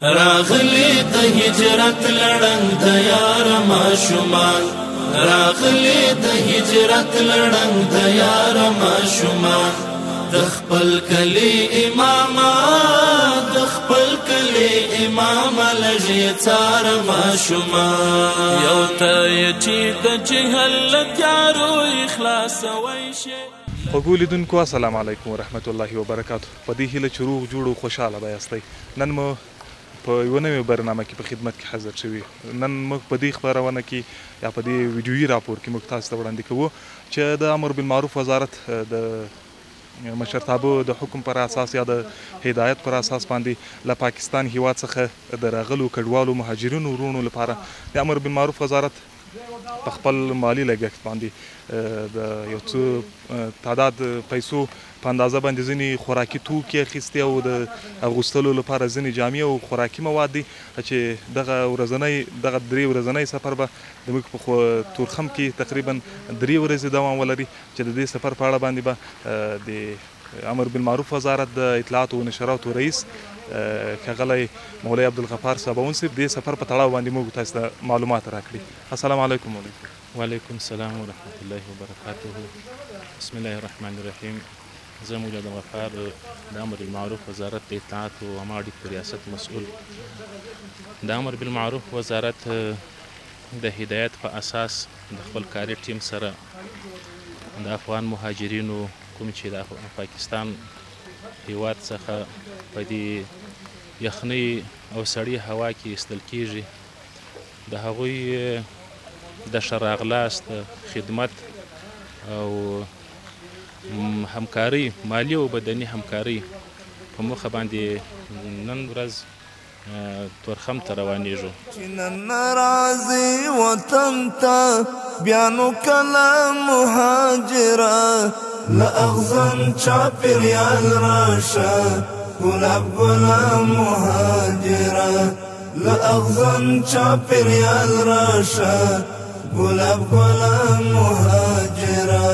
راغلی د هجرت لړنګ د یار ماشومان راغلی د هجرت لړنګ د یار ماشومان د خپل کلی امام د خپل کلی امام لږی څار ماشومان یو ته چې د جهل تیارو اخلاص وای شي. خوږو لیدونکو السلام علیکم ورحمت الله وبرکاتو. په دې هیله چې روغ جوړ او خوشحاله به یاستئ. نن مو په یوه نوې برنامه کې په خدمت کې حاضر شوي. نن موږ په دې خپرونه کې یا په دې ویډیویي راپور کې موږ تاسو ته وړاندې کوو چې د امر بالمعروف وزارت د مشرتابه د حکم پر اساس یا د هدایت پر اساس باندې له پاکستان هیواد څخه د راغلو کډوالو مهاجرینو وروڼو لپاره د امر بالمعروف وزارت په خپل مالی لګښت باندې د یو څه تعداد پیسو په اندازه باندې ځینې خوراکي توکي اخیستي او د اغوستلو لپاره ځینې جامې او خوراکي مواد دي چې دغه درې ورځنی سفر به زموږ په تورخم کې تقریبا 3 ورځې دوام ولري چې د دې سفر په اړه باندې به د امر بالمعروف وزارت د اطلاعات او نشراتو رئیس ښاغلی مولوی عبدالغفار صابون صاحب دې سفر په تړاو باندې موږ تاسو ته معلومات راکړي. السلام علیکم. وعلیکم السلام ورحمة الله وبرکاته. بسم الله الرحمن الرحیم. زه مولوی عبدالغفار د امر بالمعروف وزارت د اطلاعات او عامه اړیکو ریاست مسؤل. د امر بالمعروف وزارت د هدایت په اساس د خپل کاري ټیم سره د افغان مهاجرینو کوم چې د پاکستان هیواد څخه په دې یخنۍ او سړې هوا کې ایستل کیږي د هغوی د ښه راغلاست خدمت او همکاري مالي او بدني همکاري په موخه باندې نن ورځ تورخم ته روانېږو. چې نن راځي وطن ته بیا نو کله مهاجره له اغزن چاپېریال راشه ګلاب ګله مهاجره له اغزن چاپېریال راشه ګلاب ګله مهاجره.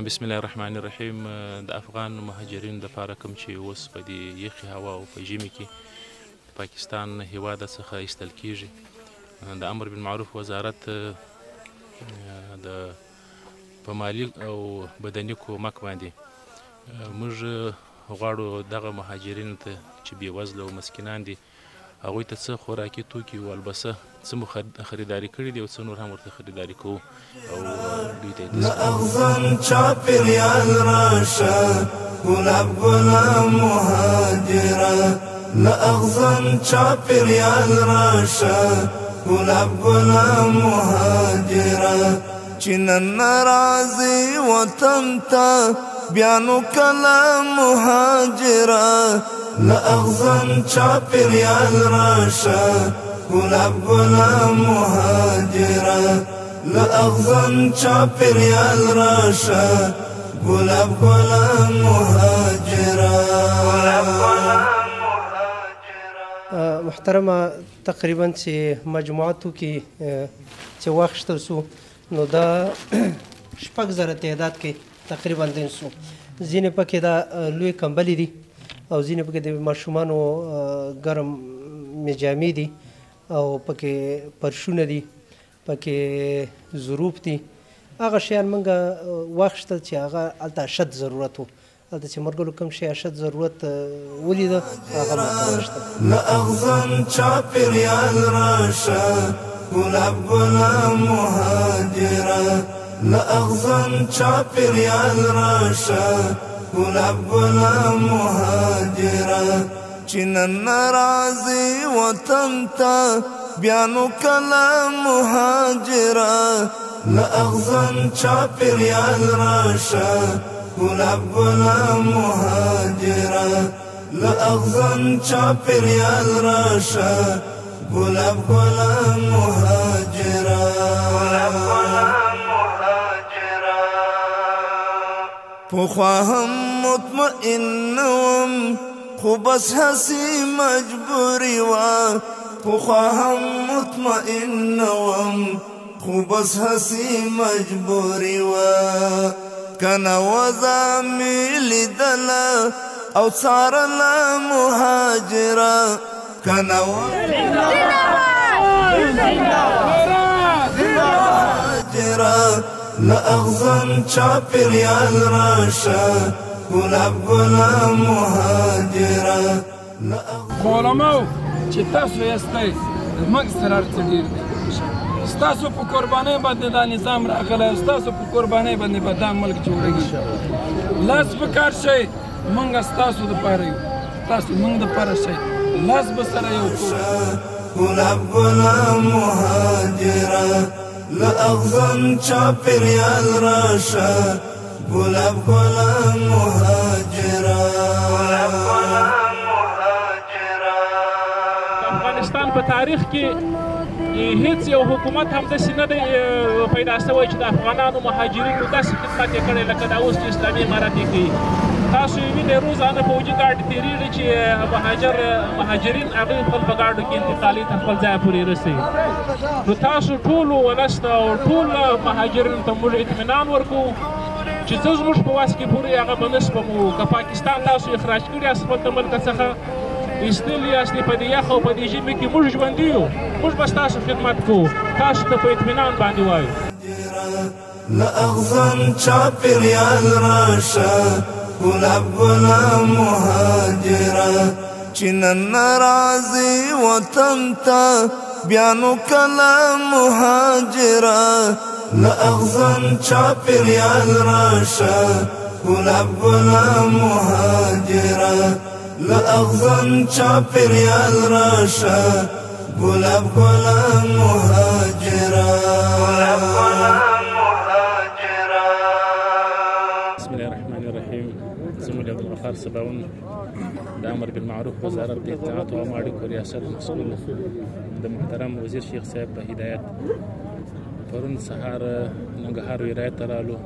بسم الله الرحمن الرحیم. د افغان مهاجرینو دپاره کوم چې اوس په دې یخي هوا او په ژمي کې پاکستان هیواد څخه ایستل کیږي د امر بالمعروف وزارت د په مالي او بدني کومک باندې موږ غواړو دغه مهاجرینو ته چې بېوزله او مسکینان دي هغوی ته څه خوراکي توکي او البسه څه مو خریداري کړي دي او څه نور هم ورته خریداري کوو او دوی ته له اغزن چاپېریال راشه ګلاب ګله مهاجره له اغزن چاپېریال راشه ګلاب ګله مهاجره چې نن راځي وطن ته بیا نو کله مهاجره له اغزن چاپېریال راشه ګلاب ګله مهاجره له اغزن چاپېریال راشه ګلاب ګله مهاجره. محترمه تقریبا چې مجموعاتو کې چې واخیستل سو نو دا 6,000 تعداد کې تقریبا دین سو. ځینې پکې دا لوی کمبلې دي او ځینې پکې د ماشومانو ګرم جامې دي او پکې پرشونه دي پکې ظروف دي. هغه شیان موږ واخیستل چې هغه هلته اشد ضرورت و. هلته چې مرګلو کوم شی اشد ضرورت ولیده هغه ماته واخیستل. له اغزن چاپېریال راشه ګلاب ګله مهاجره له اغزن چاپېریال راشه ګلاب ګله مهاجره چې نن راځي وطن ته بیا نو کله مهاجره له اغزن چاپېریال راشه ګلاب ګله مهاجره له اغزن چاپېریال راشه ګلاب ګله مهاجره. پخوا هم مطمئن وم خو بس هسې مجبوري وه پخوا هم مطمئن وم خو بس هسې مجبوري وه کنه وزا می لیدله او څارله مهاجره کنه مهاجره له اغزن چاپېریال راشه ګلاب ګلاب مهاجره علماو چې تاسو یاستئ زموږ سره هر څه ډېر دی ستاسو په قربانۍ باندې دا نظام راغلی او ستاسو په قربانۍ باندې به دا ملک جوړېږي لاس په کار شئ موږ ستاسو دپاره یو تاسو موږ دپاره شئ لاس به سره یو کوو ګلاب ګلاب مهاجره له اغزن چاپېریال راشه ګلاب ګلاب مهاجره افغانستان په تاریخ کې هیڅ یو حکومت هم داسې نه دی پیدا شوی چې د افغانانو مهاجرینو داسې خدمت یې کړی لکه دا اوس چې اسلامي امارت یې کوي تاسو یې وینئ روزانه پوځي ګاډي تېرېږي چې مهاجرین هغوی خپل په ګاډو کې انتقالي ته خپل ځای پورې رسوي نو تاسو ټولو ولس ته او ټول مهاجرینو ته موږ اطمینان ورکوو چې څه زموږ په وس کې پورې هغه به نه سپمو که پاکستان تاسو اخراج کړي یاست خپل د ملکه څخه ایستلي یاست په دې یخ او په دې ژمي کې موږ ژوندي یو موږ به ستاسو خدمت کوو تاسو ته په اطمینان باندې وایو له اغزن چاپېریال راشه ګلاب ګلاب مهاجره چې نن راځي وطن ته بیا نو کله مهاجره له اغزن چاپېریال راشه ګلاب ګلاب مهاجره له اغزن چاپېریال راشه ګلاب ګلاب مهاجره بسم الله الرحمن الرحیم زه مولوي عبدالغفار سباون د امر بالمعروف وزارت د اطلاعات او عامه اړیکو ریاست مسؤل د محترم وزیر شیخ صاحب په هدایت پرون سهار ننګرهار ولایت ته رالو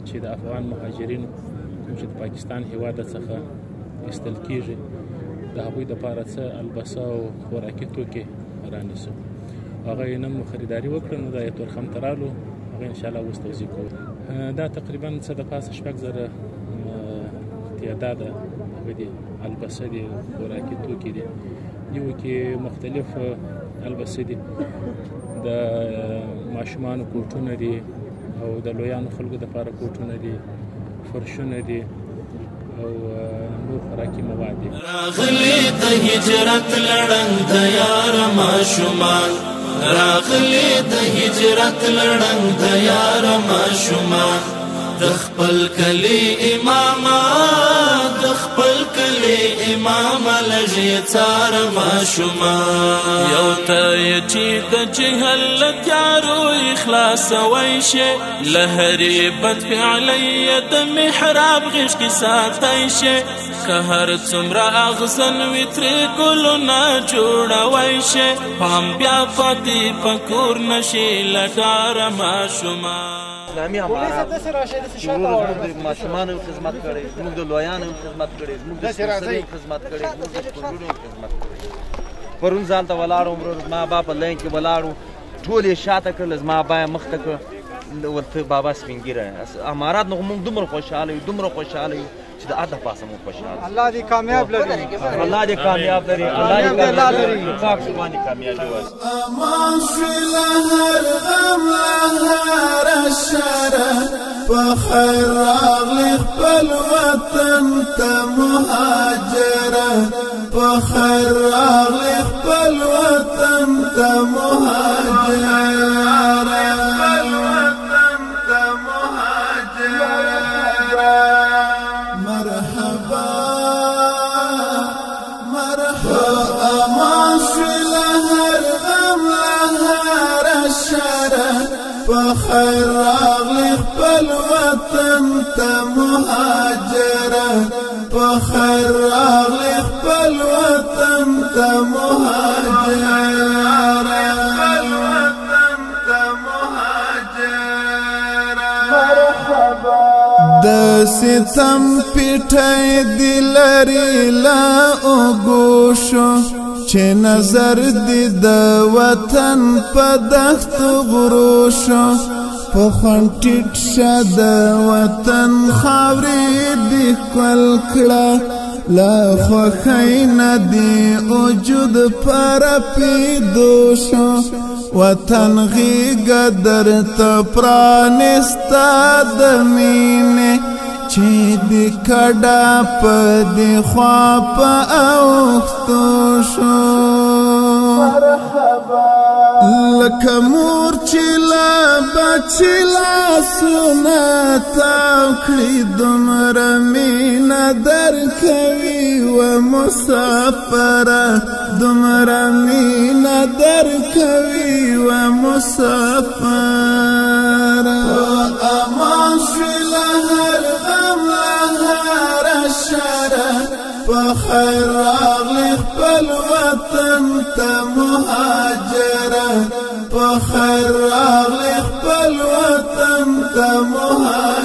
چې د افغان مهاجرینو کوم چې د پاکستان هېواد څخه ایستل کېږي د هغوی دپاره څه البسه او خوراکي توکي رانیسو هغه یې نن مو خریداري وکړه نو دا یې تورخم ته رالو هغه انشاءالله اوس توضیح کوو دا تقریبا څه د پاسه 6,000 تعداد هغه دي البسه دي خوراکي توکي دي یو کې مختلف البسه دي د ماشومانو کوټونه دي او د لویانو خلکو دپاره کوټونه دي فرشونه دي او نور خوراکي مواد دي راغلي د هجرت لړنګ د یار ماشومان راغلي د هجرت لړنګ د یار ماشومان د خپل کلی اماما د خپل کلی اماما لږې څار ماشومان یو ته یې چې د جهل له تیارو اخلاصوی شي له هرې بدفعلۍ یې د محراب غېږ کې ساتی شي که هر څومره اغزن وي ترې ګلونه جوړوی شي پام بیا پاتې په کور نشي له ډاره ماشومان اسلامي امارات چې ورور زموږ د ماشومانو خدمت کړی زموږ د لویانو خدمت کړی زموږ د سپېڅلو خدمت کړی زموږ د سپېڅلو خدمت کړی پرون ځان ته ولاړو ورور زما با په لاین کې ولاړو ټول یې شاته کړل زما با یې مخته کړ ورته بابا سپین ږیری امارات نو موږ دومره خوشحاله یو دومره خوشحاله یو چې د اته پاسه موږ خوشحاله الله دې کامیاب لري الله دې کامیاب لري الله دې کامیاب لري پاک سبحانه کامیابي واسي امان في لهر غم لهر الشارع فخير راغلي خپل وطن ته مهاجره فخير راغلي خپل وطن ته مهاجره فخير راغلي خپل وطن ته مهاجره فخير راغلي خپل وطن ته مهاجره د ستم پیټای دی لري لا اوګوشو چې نظر دی د وطن په دښت غروشو په خوند ټیټ شه د وطن خاورې دې ښکل کړه له خوښۍ نه دې وجود پرپیدو شو وطن غېږه درته پرانسته د مینې چې دې کډه په دې خوا په اوښتو شو لکه مور چې له بچي لاسونه تاو کړي دومره مینه درکوي و مسافره دومره مینه درکوي و مسافره امان شوي له هر غم له هره شره په خیر راغلی خپل وطن ته مهاجره په خیر راغلی خپل وطن ته مهاجره